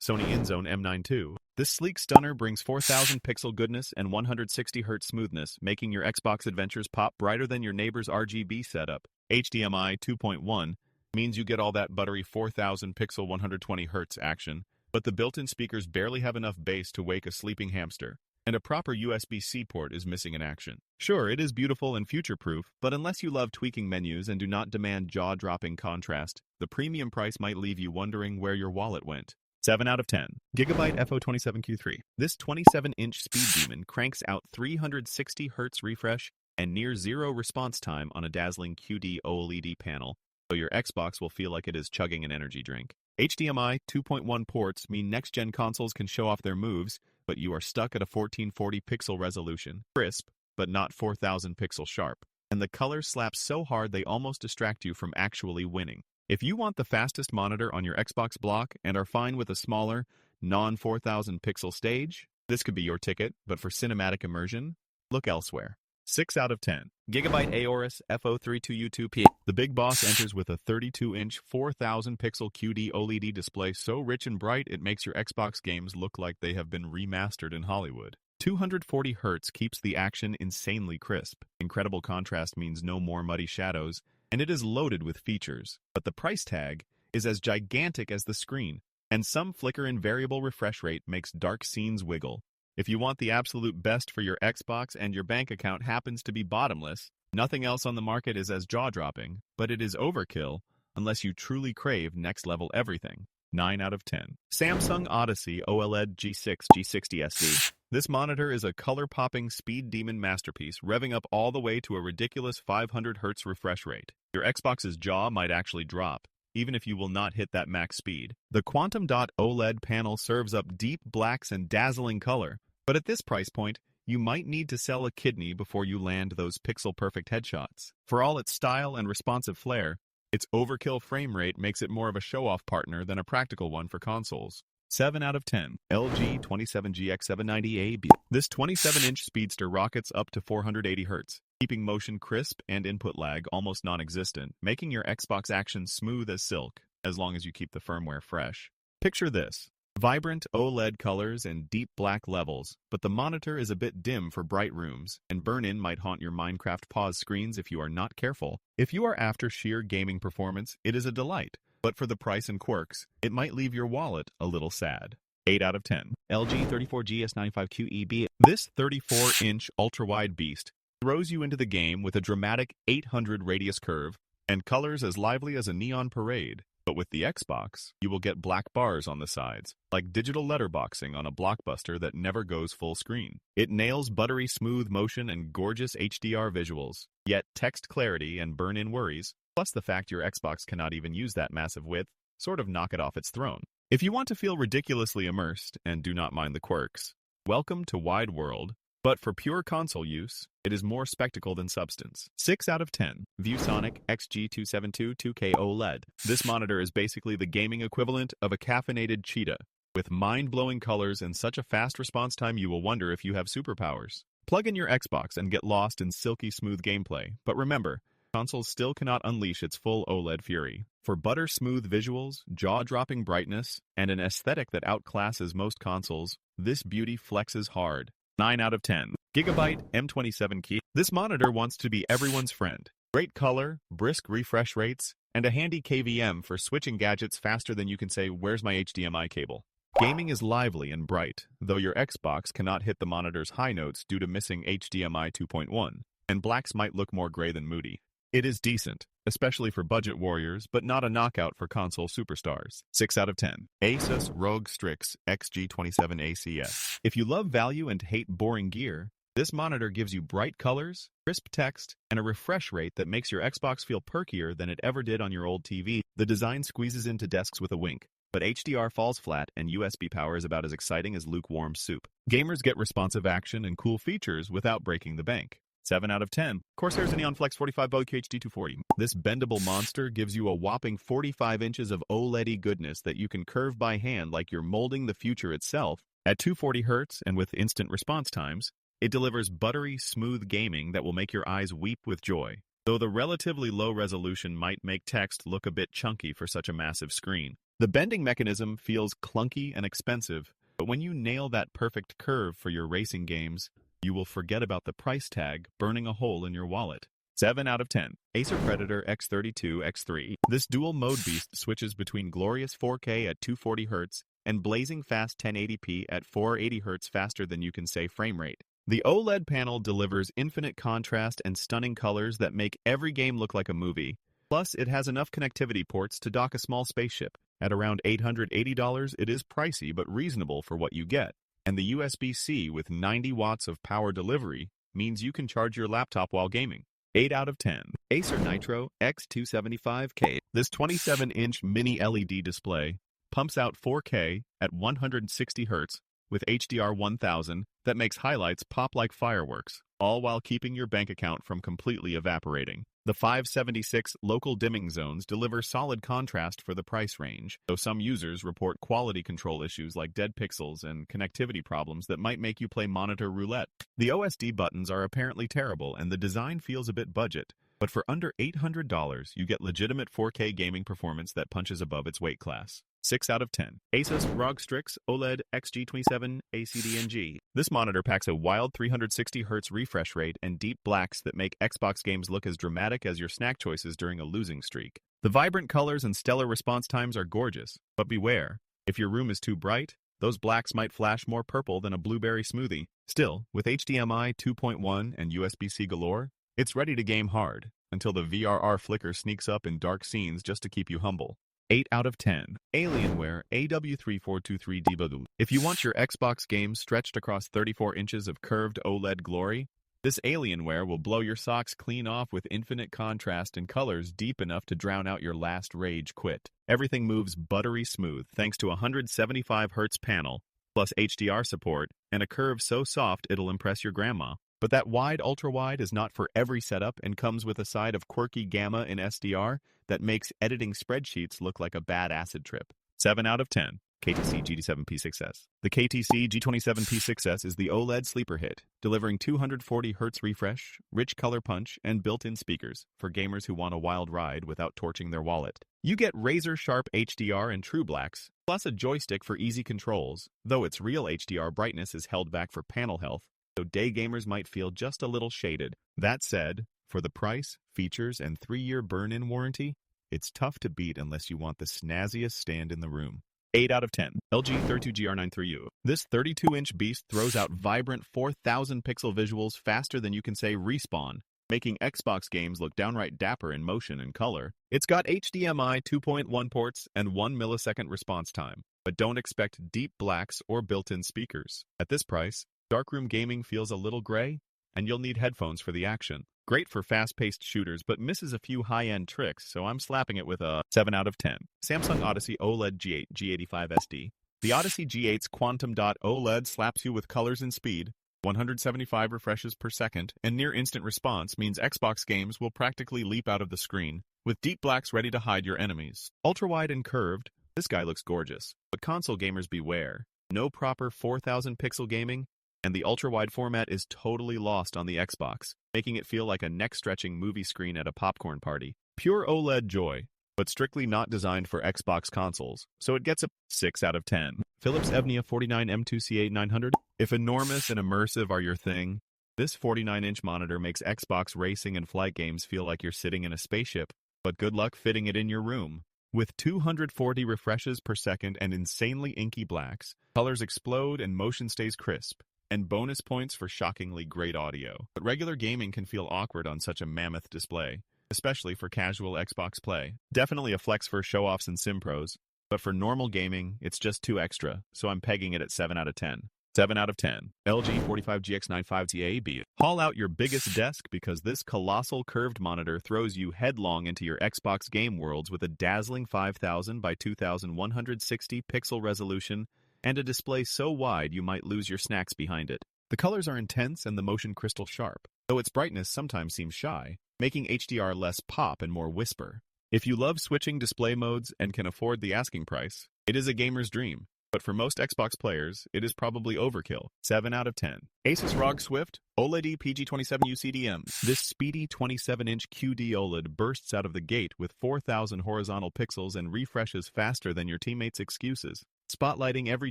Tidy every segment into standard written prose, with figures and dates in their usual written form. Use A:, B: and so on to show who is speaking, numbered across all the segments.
A: Sony INZONE M9 II. This sleek stunner brings 4000 pixel goodness and 160Hz smoothness, making your Xbox adventures pop brighter than your neighbor's RGB setup. HDMI 2.1 means you get all that buttery 4000 pixel 120Hz action, but the built-in speakers barely have enough bass to wake a sleeping hamster, and a proper USB-C port is missing in action. Sure, it is beautiful and future-proof, but unless you love tweaking menus and do not demand jaw-dropping contrast, the premium price might leave you wondering where your wallet went. 7 out of 10. Gigabyte FO27Q3. This 27-inch speed demon cranks out 360Hz refresh and near zero response time on a dazzling QD OLED panel, so your Xbox will feel like it is chugging an energy drink. HDMI 2.1 ports mean next-gen consoles can show off their moves, but you are stuck at a 1440 pixel resolution, crisp, but not 4000 pixel sharp, and the colors slap so hard they almost distract you from actually winning. If you want the fastest monitor on your Xbox block and are fine with a smaller, non-4000 pixel stage, this could be your ticket, but for cinematic immersion, look elsewhere. 6 out of 10. Gigabyte AORUS FO32U2P. The big boss enters with a 32-inch, 4000 pixel QD OLED display so rich and bright it makes your Xbox games look like they have been remastered in Hollywood. 240Hz keeps the action insanely crisp. Incredible contrast means no more muddy shadows, and it is loaded with features. But the price tag is as gigantic as the screen, and some flicker in variable refresh rate makes dark scenes wiggle. If you want the absolute best for your Xbox and your bank account happens to be bottomless, nothing else on the market is as jaw-dropping, but it is overkill unless you truly crave next-level everything. 9 out of 10. Samsung Odyssey OLED G6 G60 SD. This monitor is a color-popping speed demon masterpiece, revving up all the way to a ridiculous 500Hz refresh rate. Your Xbox's jaw might actually drop, even if you will not hit that max speed. The Quantum Dot OLED panel serves up deep blacks and dazzling color, but at this price point, you might need to sell a kidney before you land those pixel-perfect headshots. For all its style and responsive flair, its overkill frame rate makes it more of a show-off partner than a practical one for consoles. 7 out of 10. LG 27GX790AB. This 27-inch speedster rockets up to 480Hz, keeping motion crisp and input lag almost non-existent, making your Xbox action smooth as silk, as long as you keep the firmware fresh. Picture this. Vibrant OLED colors and deep black levels, but the monitor is a bit dim for bright rooms, and burn-in might haunt your Minecraft pause screens if you are not careful. If you are after sheer gaming performance, it is a delight, but for the price and quirks, it might leave your wallet a little sad. 8 out of 10. LG 34GS95QEB. This 34-inch ultra-wide beast throws you into the game with a dramatic 800 radius curve and colors as lively as a neon parade. But with the Xbox, you will get black bars on the sides, like digital letterboxing on a blockbuster that never goes full screen. It nails buttery smooth motion and gorgeous HDR visuals, yet text clarity and burn-in worries, plus the fact your Xbox cannot even use that massive width, sort of knock it off its throne. If you want to feel ridiculously immersed and do not mind the quirks, welcome to Wide World, but for pure console use, it is more spectacle than substance. 6 out of 10. ViewSonic XG2722K OLED. This monitor is basically the gaming equivalent of a caffeinated cheetah, with mind-blowing colors and such a fast response time you will wonder if you have superpowers. Plug in your Xbox and get lost in silky smooth gameplay, but remember, consoles still cannot unleash its full OLED fury. For butter-smooth visuals, jaw-dropping brightness, and an aesthetic that outclasses most consoles, this beauty flexes hard. 9 out of 10. Gigabyte M27Q. This monitor wants to be everyone's friend. Great color, brisk refresh rates, and a handy KVM for switching gadgets faster than you can say, "Where's my HDMI cable?" Gaming is lively and bright, though your Xbox cannot hit the monitor's high notes due to missing HDMI 2.1, and blacks might look more gray than moody. It is decent, especially for budget warriors, but not a knockout for console superstars. 6 out of 10. Asus ROG Strix XG27ACS. If you love value and hate boring gear, this monitor gives you bright colors, crisp text, and a refresh rate that makes your Xbox feel perkier than it ever did on your old TV. The design squeezes into desks with a wink, but HDR falls flat and USB power is about as exciting as lukewarm soup. Gamers get responsive action and cool features without breaking the bank. 7 out of 10. Corsair's Neon Flex 45W HD240. This bendable monster gives you a whopping 45 inches of OLED goodness that you can curve by hand like you're molding the future itself. At 240Hz and with instant response times, it delivers buttery, smooth gaming that will make your eyes weep with joy. though the relatively low resolution might make text look a bit chunky for such a massive screen. The bending mechanism feels clunky and expensive, but when you nail that perfect curve for your racing games, you will forget about the price tag burning a hole in your wallet. 7 out of 10. Acer Predator X32X3. This dual-mode beast switches between glorious 4K at 240Hz and blazing fast 1080p at 480Hz faster than you can say frame rate. The OLED panel delivers infinite contrast and stunning colors that make every game look like a movie. Plus, it has enough connectivity ports to dock a small spaceship. At around $880, it is pricey but reasonable for what you get. And the USB-C with 90 watts of power delivery means you can charge your laptop while gaming. 8 out of 10. Acer Nitro X275K. This 27-inch mini LED display pumps out 4K at 160Hz with HDR 1000 that makes highlights pop like fireworks, all while keeping your bank account from completely evaporating. The 576 local dimming zones deliver solid contrast for the price range, though some users report quality control issues like dead pixels and connectivity problems that might make you play monitor roulette. The OSD buttons are apparently terrible and the design feels a bit budget, but for under $800, you get legitimate 4K gaming performance that punches above its weight class. 6 out of 10. Asus ROG Strix OLED XG27 ACDNG. This monitor packs a wild 360Hz refresh rate and deep blacks that make Xbox games look as dramatic as your snack choices during a losing streak. The vibrant colors and stellar response times are gorgeous, but beware, if your room is too bright, those blacks might flash more purple than a blueberry smoothie. Still, with HDMI 2.1 and USB-C galore, it's ready to game hard, until the VRR flicker sneaks up in dark scenes just to keep you humble. 8 out of 10. Alienware AW3423 Debug. If you want your Xbox games stretched across 34 inches of curved OLED glory, this Alienware will blow your socks clean off with infinite contrast and colors deep enough to drown out your last rage quit. Everything moves buttery smooth thanks to a 175Hz panel, plus HDR support, and a curve so soft it'll impress your grandma. But that wide ultra-wide is not for every setup and comes with a side of quirky gamma in SDR that makes editing spreadsheets look like a bad acid trip. 7 out of 10. KTC G27P6S. The KTC G27P6S is the OLED sleeper hit, delivering 240Hz refresh, rich color punch, and built-in speakers for gamers who want a wild ride without torching their wallet. You get razor-sharp HDR and true blacks, plus a joystick for easy controls, though its real HDR brightness is held back for panel health, so day gamers might feel just a little shaded. That said, for the price, features, and 3-year burn-in warranty, it's tough to beat unless you want the snazziest stand in the room. 8 out of 10. LG 32GR9 III. This 32-inch beast throws out vibrant 4,000 pixel visuals faster than you can say respawn, making Xbox games look downright dapper in motion and color. It's got HDMI 2.1 ports and 1 millisecond response time, but don't expect deep blacks or built-in speakers. At this price, darkroom gaming feels a little gray, and you'll need headphones for the action. Great for fast-paced shooters, but misses a few high-end tricks, so I'm slapping it with a 7 out of 10. Samsung Odyssey OLED G8 G85 SD. The Odyssey G8's Quantum Dot OLED slaps you with colors and speed. 175 refreshes per second, and near-instant response means Xbox games will practically leap out of the screen, with deep blacks ready to hide your enemies. Ultra-wide and curved, this guy looks gorgeous. But console gamers beware. No proper 4,000 pixel gaming, and the ultra-wide format is totally lost on the Xbox, making it feel like a neck-stretching movie screen at a popcorn party. Pure OLED joy, but strictly not designed for Xbox consoles, so it gets a 6 out of 10. Philips Evnia 49M2 C8900. If enormous and immersive are your thing, this 49-inch monitor makes Xbox racing and flight games feel like you're sitting in a spaceship, but good luck fitting it in your room. With 240 refreshes per second and insanely inky blacks, colors explode and motion stays crisp. And bonus points for shockingly great audio. But regular gaming can feel awkward on such a mammoth display, especially for casual Xbox play. Definitely a flex for show-offs and sim pros, but for normal gaming, it's just too extra, so I'm pegging it at 7 out of 10. 7 out of 10. LG 45GX95 TAB. Haul out your biggest desk because this colossal curved monitor throws you headlong into your Xbox game worlds with a dazzling 5000 by 2160 pixel resolution and a display so wide you might lose your snacks behind it. The colors are intense and the motion crystal sharp, though its brightness sometimes seems shy, making HDR less pop and more whisper. If you love switching display modes and can afford the asking price, it is a gamer's dream. but for most Xbox players, it is probably overkill. 7 out of 10. Asus ROG Swift OLED PG27U CDM. This speedy 27-inch QD OLED bursts out of the gate with 4,000 horizontal pixels and refreshes faster than your teammates' excuses, spotlighting every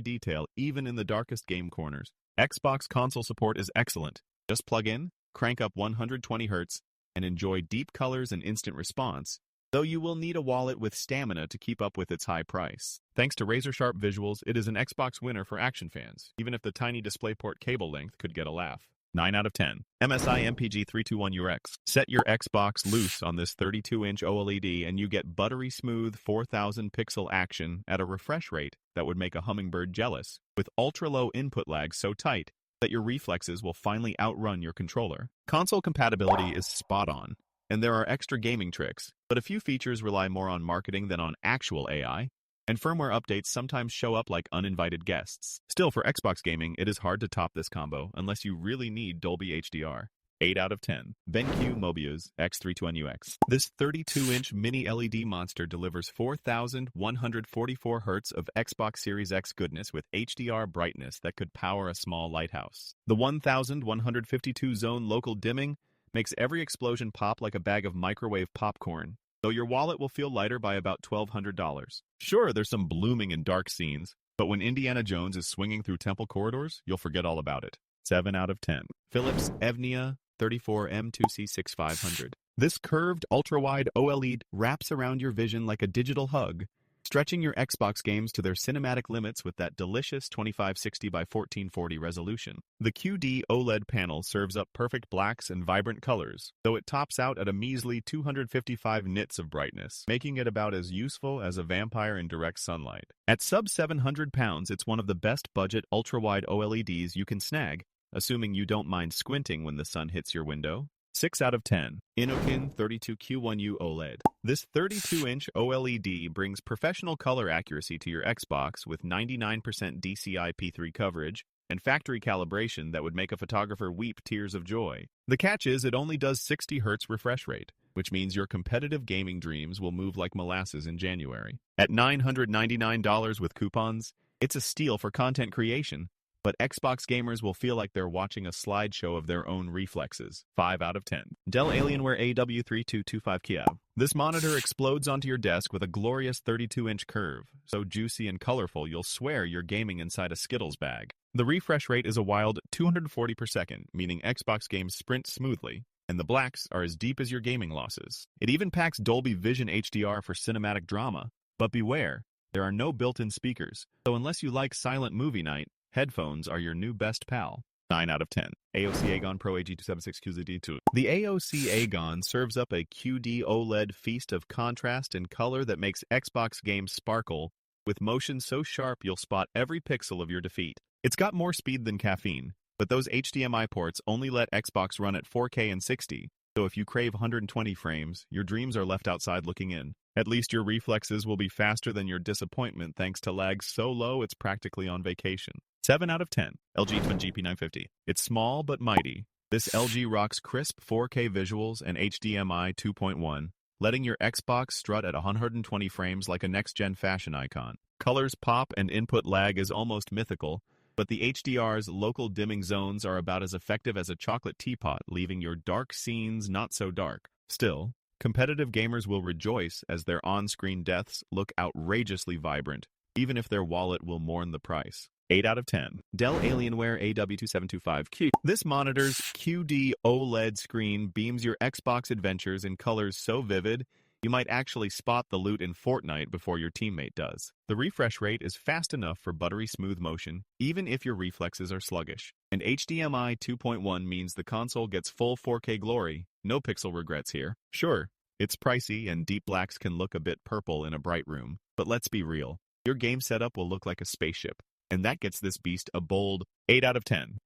A: detail, even in the darkest game corners. Xbox console support is excellent. Just plug in, crank up 120 Hz, and enjoy deep colors and instant response, though you will need a wallet with stamina to keep up with its high price. Thanks to razor-sharp visuals, it is an Xbox winner for action fans, even if the tiny DisplayPort cable length could get a laugh. 9 out of 10. MSI MPG321UX. Set your Xbox loose on this 32-inch OLED and you get buttery smooth 4,000 pixel action at a refresh rate that would make a hummingbird jealous, with ultra-low input lag so tight that your reflexes will finally outrun your controller. Console compatibility is spot on, and there are extra gaming tricks, but a few features rely more on marketing than on actual AI, and firmware updates sometimes show up like uninvited guests. Still, for Xbox gaming, it is hard to top this combo unless you really need Dolby HDR. 8 out of 10. BenQ Mobius X321UX. This 32-inch mini LED monster delivers 4,144 Hz of Xbox Series X goodness with HDR brightness that could power a small lighthouse. The 1,152 zone local dimming makes every explosion pop like a bag of microwave popcorn, though your wallet will feel lighter by about $1,200. Sure, there's some blooming and dark scenes, but when Indiana Jones is swinging through temple corridors, you'll forget all about it. 7 out of 10. Philips Evnia 34M2C6500. This curved ultra-wide OLED wraps around your vision like a digital hug, stretching your Xbox games to their cinematic limits with that delicious 2560 by 1440 resolution. The QD OLED panel serves up perfect blacks and vibrant colors, though it tops out at a measly 255 nits of brightness, making it about as useful as a vampire in direct sunlight. At sub 700 pounds, it's one of the best budget ultra-wide OLEDs you can snag, assuming you don't mind squinting when the sun hits your window. 6 out of 10. Innokin 32Q1U OLED. This 32-inch OLED brings professional color accuracy to your Xbox with 99% DCI-P3 coverage and factory calibration that would make a photographer weep tears of joy. The catch is it only does 60 Hz refresh rate, which means your competitive gaming dreams will move like molasses in January. At $999 with coupons, it's a steal for content creation, but Xbox gamers will feel like they're watching a slideshow of their own reflexes. 5 out of 10. Dell Alienware AW3225Q3. This monitor explodes onto your desk with a glorious 32-inch curve, so juicy and colorful you'll swear you're gaming inside a Skittles bag. The refresh rate is a wild 240 per second, meaning Xbox games sprint smoothly, and the blacks are as deep as your gaming losses. It even packs Dolby Vision HDR for cinematic drama, but beware, there are no built-in speakers, so unless you like silent movie night, headphones are your new best pal. 9 out of 10. AOC Agon Pro AG276QZD2. The AOC Agon serves up a QD OLED feast of contrast and color that makes Xbox games sparkle, with motion so sharp you'll spot every pixel of your defeat. It's got more speed than caffeine, but those HDMI ports only let Xbox run at 4K and 60, so if you crave 120 frames, your dreams are left outside looking in. At least your reflexes will be faster than your disappointment thanks to lag so low it's practically on vacation. 7 out of 10. LG Twin GP950. It's small but mighty. This LG rocks crisp 4K visuals and HDMI 2.1, letting your Xbox strut at 120 frames like a next-gen fashion icon. Colors pop and input lag is almost mythical, but the HDR's local dimming zones are about as effective as a chocolate teapot, leaving your dark scenes not so dark. Still, competitive gamers will rejoice as their on-screen deaths look outrageously vibrant, even if their wallet will mourn the price. 8 out of 10. Dell Alienware AW2725Q3. This monitor's QD OLED screen beams your Xbox adventures in colors so vivid, you might actually spot the loot in Fortnite before your teammate does. The refresh rate is fast enough for buttery smooth motion, even if your reflexes are sluggish. And HDMI 2.1 means the console gets full 4K glory, no pixel regrets here. Sure, it's pricey and deep blacks can look a bit purple in a bright room, but let's be real. Your game setup will look like a spaceship. And that gets this beast a bold 8 out of 10.